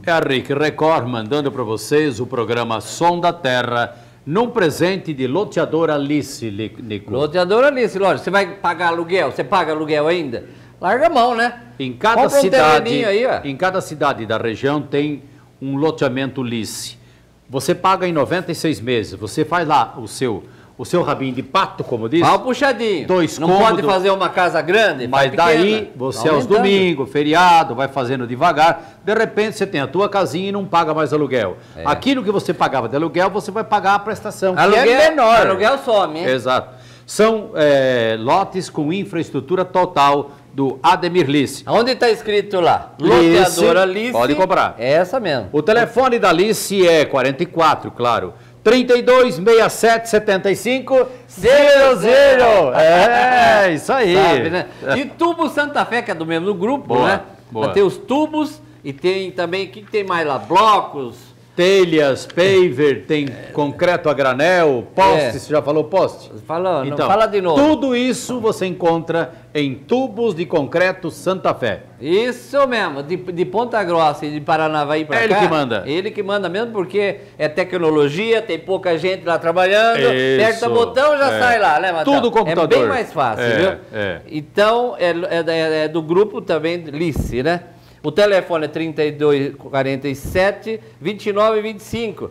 É a RIC Record mandando para vocês o programa Som da Terra, num presente de loteadora Alice, Nico. Loteadora Alice, lógico. Você vai pagar aluguel? Você paga aluguel ainda? Larga a mão, né? Em cada cidade da região tem um loteamento Alice. Você paga em 96 meses. Você faz lá o seu rabinho de pato, como diz. Mal puxadinho. Não pode fazer uma casa grande, mas daí você aos domingos, feriado, vai fazendo devagar. De repente você tem a tua casinha e não paga mais aluguel. Aquilo que você pagava de aluguel, você vai pagar a prestação, aluguel, que é menor. Aluguel some, hein? Exato. São lotes com infraestrutura total do Ademir Lice. Onde está escrito lá? Loteadora Lice. Pode comprar. É essa mesmo. O telefone da Lice é 44, claro. 32 67 75 00. É, isso aí. Sabe, né? E Tubo Santa Fé, que é do mesmo grupo, boa, né? Boa. Tem os tubos e tem também, o que tem mais lá? Blocos. Telhas, paver, tem concreto a granel, poste, você já falou poste? Falou, então, fala de novo. Tudo isso você encontra em Tubos de Concreto Santa Fé. Isso mesmo, de Ponta Grossa e de Paranavaí para cá. Ele que manda. Ele que manda mesmo, porque é tecnologia, tem pouca gente lá trabalhando, aperta o botão já sai lá, né, Matheus? Tudo computador. É bem mais fácil, viu? Então, é do grupo também Lice, né? O telefone é 3247 2925.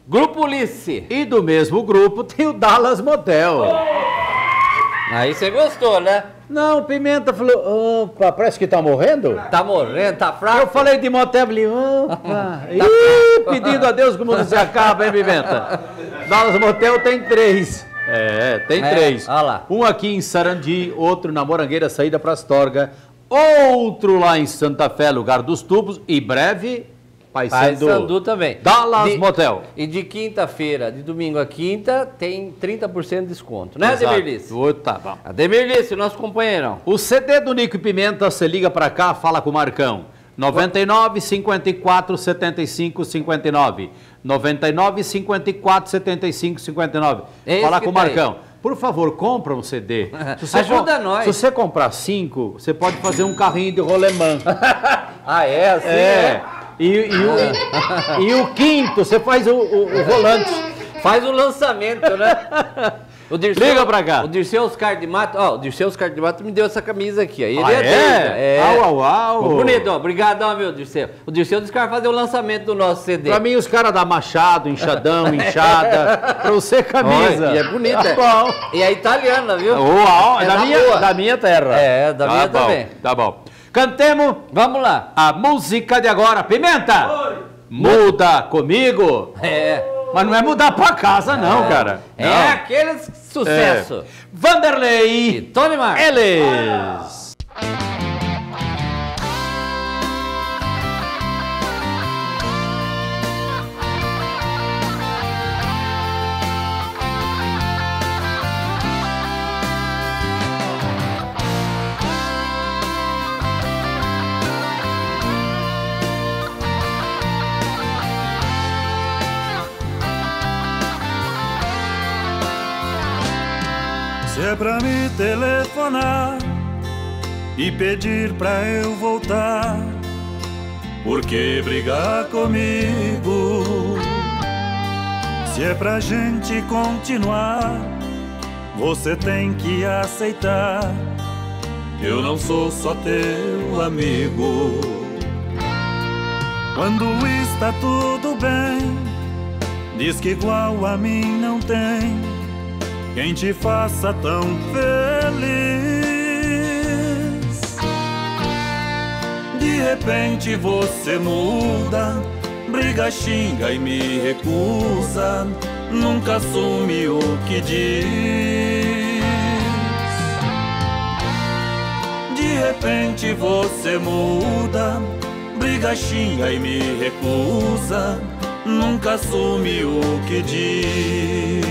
Grupo Lice. E do mesmo grupo tem o Dallas Motel. Aí você gostou, né? Não, Pimenta falou, opa, parece que tá morrendo? Tá morrendo, tá fraco? Eu falei de motel, falei, opa. Ih, pedindo a Deus que o mundo se acaba, hein, Pimenta? Dallas Motel tem 3. Tem 3. Olha lá. Um aqui em Sarandi, outro na Morangueira, saída para Astorga. Outro lá em Santa Fé, lugar dos tubos, e breve, Paysandu também. Dallas Motel. E de quinta-feira, de domingo a quinta, tem 30% de desconto, né, Ademir Lice? Tá bom. Ademir Lice, nosso companheirão. O CD do Nico e Pimenta, você liga pra cá, fala com o Marcão. 99 54 75 59. 99 54 75 59. Fala com o Marcão. Por favor, compra um CD. Ajuda nós. Se você comprar 5, você pode fazer um carrinho de rolemã. Ah, é? Assim, é. E o quinto, você faz o volante. Faz o lançamento, né? O Dirceu, liga pra cá. O Dirceu Oscar de Mato, o Dirceu Oscar de Mato me deu essa camisa aqui. Aí ele Au. Bonito, ó. Obrigado, meu Dirceu. O Dirceu disse que vai fazer o lançamento do nosso CD. Pra mim, os caras da Machado, Enxadão, Inchada. Pra você, camisa. E é bonita. Bom. E é italiana, viu? Uau, da minha terra. Da minha também. Tá bom. Cantemos. Vamos lá. A música de agora. Pimenta. Oi. Muda comigo. Mas não é mudar pra casa, não, cara. Não. É aquele sucesso. Vanderlei e Tony Mar. Eles. Se é pra me telefonar e pedir pra eu voltar, por que brigar comigo? Se é pra gente continuar, você tem que aceitar, eu não sou só teu amigo. Quando está tudo bem, diz que igual a mim não tem quem te faça tão feliz. De repente você muda, briga, xinga e me recusa, nunca assume o que diz. De repente você muda, briga, xinga e me recusa, nunca assume o que diz.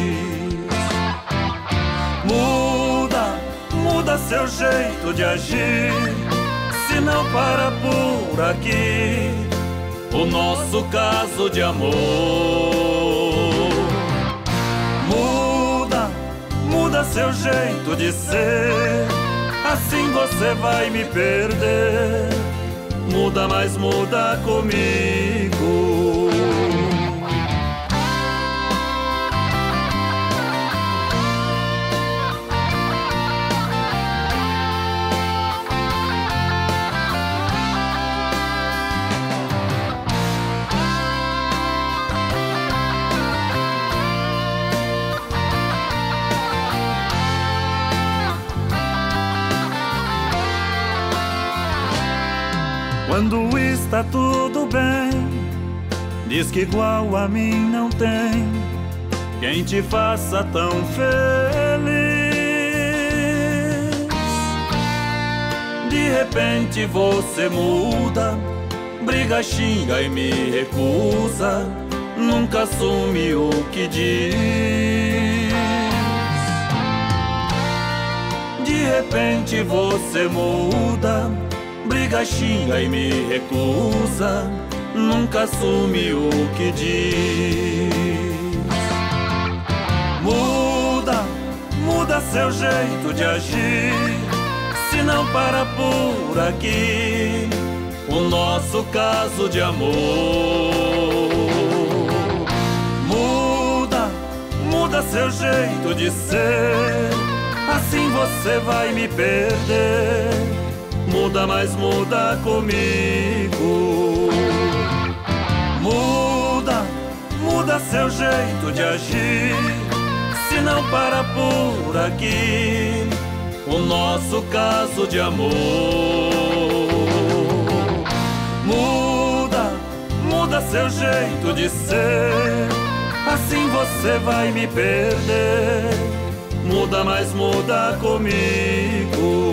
Muda seu jeito de agir, se não para por aqui o nosso caso de amor. muda seu jeito de ser, assim você vai me perder. Muda, mas muda comigo. Quando está tudo bem, diz que igual a mim não tem quem te faça tão feliz. De repente você muda, briga, xinga e me recusa, nunca assume o que diz. De repente você muda, briga, xinga e me recusa, nunca assume o que diz. Muda, muda seu jeito de agir, se não para por aqui o nosso caso de amor. Muda, muda seu jeito de ser, assim você vai me perder. Muda, mas muda comigo. Muda, muda seu jeito de agir, se não para por aqui o nosso caso de amor. Muda, muda seu jeito de ser, assim você vai me perder. Muda, mas muda comigo.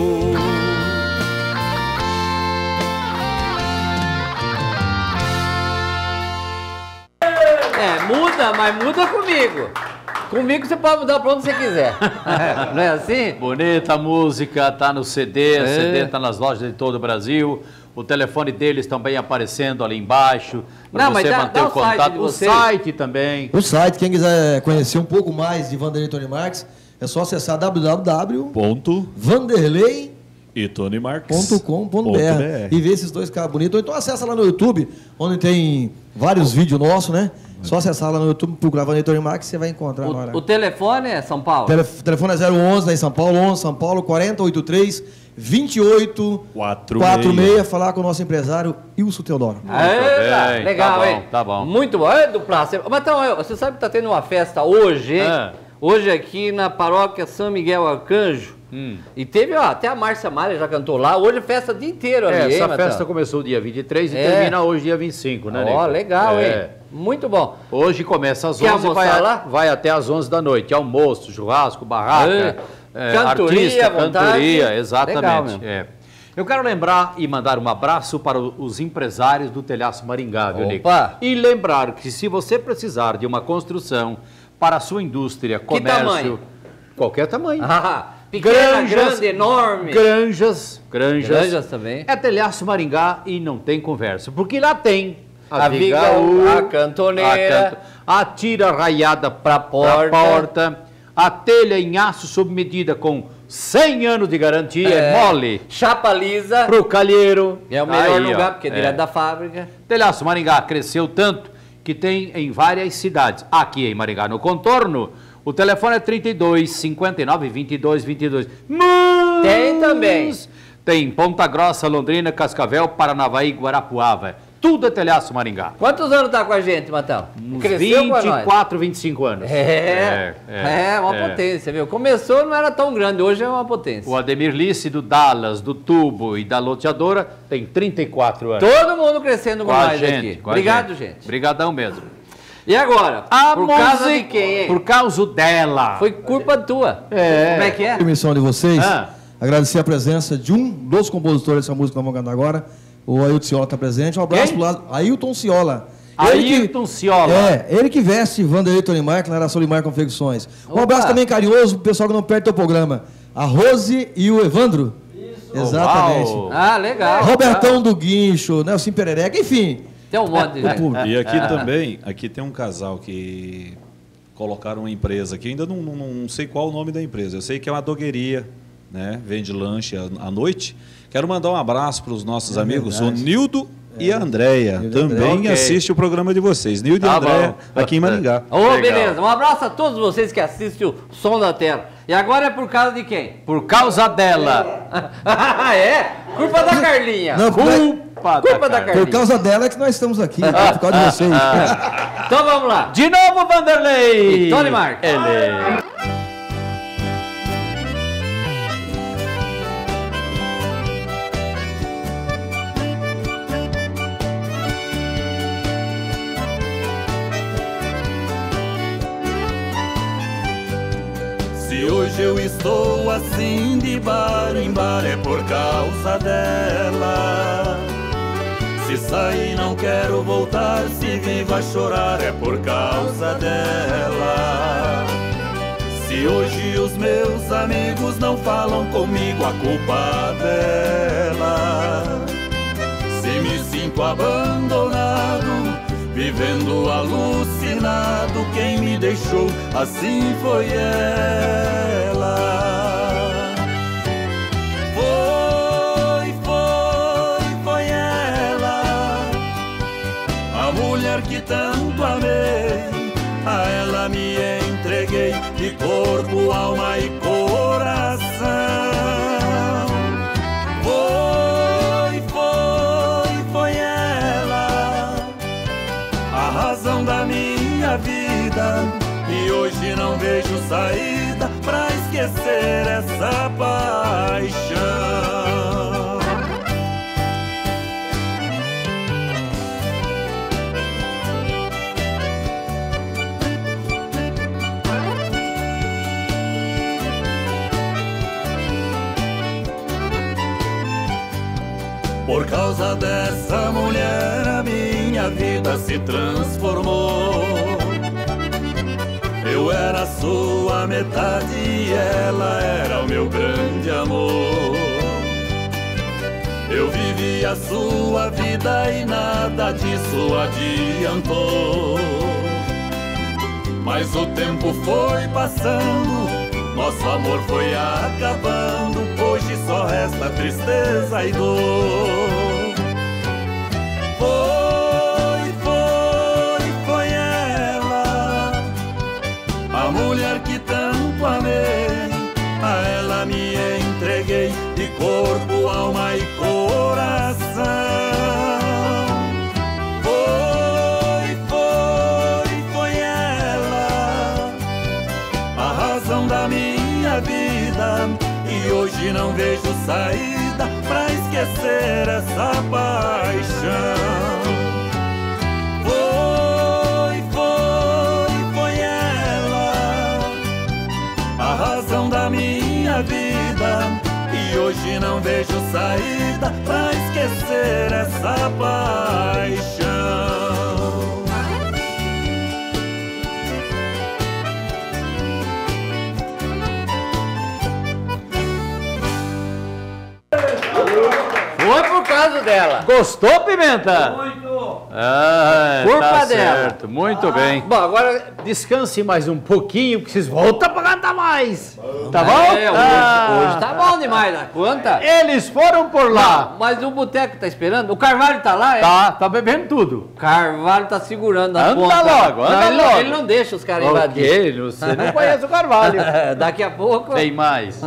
Muda, mas muda comigo. Comigo você pode mudar pra onde você quiser. Não é assim? Bonita a música, tá no CD, o CD tá nas lojas de todo o Brasil. O telefone deles também aparecendo ali embaixo. Para você manter o contato. O site também. O site, quem quiser conhecer um pouco mais de Vanderlei Tony Marques, é só acessar www.vanderlei.com.br e ver esses dois caras bonitos. Ou então acessa lá no YouTube, onde tem vários vídeos nossos, né? Só acessar lá no YouTube, procurar Vanderlei Tony Marques, você vai encontrar na hora. O telefone é São Paulo? O telefone é 011, lá em São Paulo, 11 São Paulo, 4083-2846. Falar com o nosso empresário, Ilso Teodoro. Legal, tá bom, hein? Tá bom. Muito bom. É do Plástico. Mas então, você sabe que tá tendo uma festa hoje, hein? Hoje aqui na paróquia São Miguel Arcanjo. E teve, até a Márcia Malha já cantou lá. Hoje é festa o dia inteiro ali, essa festa começou dia 23 e termina hoje dia 25, né, Nico? Legal, hein? Muito bom. Hoje começa às 11 e vai até às 11 da noite. Almoço, churrasco, barraca, cantoria, cantoria, exatamente. Eu quero lembrar e mandar um abraço para os empresários do Telhaço Maringá, viu, Nico? E lembrar que se você precisar de uma construção para a sua indústria, comércio... Que tamanho? Qualquer tamanho. Pequena, grande, enorme. Granjas também. É Telhaço Maringá e não tem conversa. Porque lá tem a vigaú, a cantoneira, a tira raiada para a porta, a telha em aço sob medida com 100 anos de garantia, mole. Chapa lisa. Pro calheiro. É o melhor lugar, porque é direto da fábrica. Telhaço Maringá cresceu tanto que tem em várias cidades. Aqui em Maringá, no contorno, o telefone é 32 59 22 22. Mas tem também. Tem Ponta Grossa, Londrina, Cascavel, Paranavaí, Guarapuava. Tudo é Telhaço Maringá. Quantos anos tá com a gente, Matão? Cresceu 24, 25 anos. É uma potência, viu? Começou, não era tão grande, hoje é uma potência. O Ademir Lice, do Dallas, do Tubo e da Loteadora, tem 34 anos. Todo mundo crescendo com nós aqui. Obrigado, gente. Obrigadão mesmo. E agora? Por causa de quem, hein? Por causa dela. Foi culpa tua. Como é que é? Permissão de vocês, agradecer a presença de um dos compositores dessa música que nós vamos cantar agora. O Ailton Ciola está presente. Um abraço pro lado. Ailton Ciola. Ele que veste Vanderlei Tony Marques na Araçoli Mar Confecções. Um abraço também carinhoso pro pessoal que não perde o programa. A Rose e o Evandro. Isso. Exatamente. Legal. Robertão do Guincho, Nelson Perereca, enfim. Tem um monte de gente. E aqui também, aqui tem um casal que colocaram uma empresa aqui, ainda não sei qual o nome da empresa. Eu sei que é uma dogueria, né? Vende lanche à noite. Quero mandar um abraço para os nossos amigos, o Nildo e a Andréia. Também assiste o programa de vocês. Nildo e a Andréia, aqui em Maringá. Beleza. Um abraço a todos vocês que assistem o Som da Terra. E agora é por causa de quem? Por causa dela. É? Culpa da Carlinha. Não, culpa da Carlinha. Por causa dela é que nós estamos aqui. Por causa de vocês. Então vamos lá. De novo, Vanderlei. E Tony Marques. Ele. Se hoje eu estou assim de bar em bar é por causa dela. Se sair não quero voltar, se vivo a chorar é por causa dela. Se hoje os meus amigos não falam comigo, a culpa dela. Se me sinto abandonado, vivendo alucinado, quem me deixou assim foi ela. Foi ela, a mulher que tanto amei, a ela me entreguei de corpo, alma e coração. Foi ela, a razão da minha vida, e hoje não vejo saída pra esquecer essa paixão. Por causa dessa mulher a minha vida se transformou. Eu era sua metade e ela era o meu grande amor. Eu vivi a sua vida e nada disso adiantou. Mas o tempo foi passando, nosso amor foi acabando. Hoje só resta tristeza e dor. Foi ela, a mulher que tanto amei, a ela me entreguei de corpo, alma e coração. Foi ela, a razão da minha vida, e hoje não vejo saída pra esquecer essa paixão. Foi ela, a razão da minha vida, e hoje não vejo saída pra esquecer essa paixão. Foi por causa dela. Gostou, Pimenta? Muito. Culpa Culpa dela. certo. Muito bem. Bom, agora... Descanse mais um pouquinho, que vocês voltam pra cantar mais. Tá bom? Hoje tá bom demais a conta. Eles foram por lá. Não, mas o boteco tá esperando. O Carvalho tá lá, é? Tá bebendo tudo. O Carvalho tá segurando a Anda ponta. logo, anda Não, logo. Ele não deixa os caras invadirem. Ok, você não conhece o Carvalho. Daqui a pouco... Tem mais.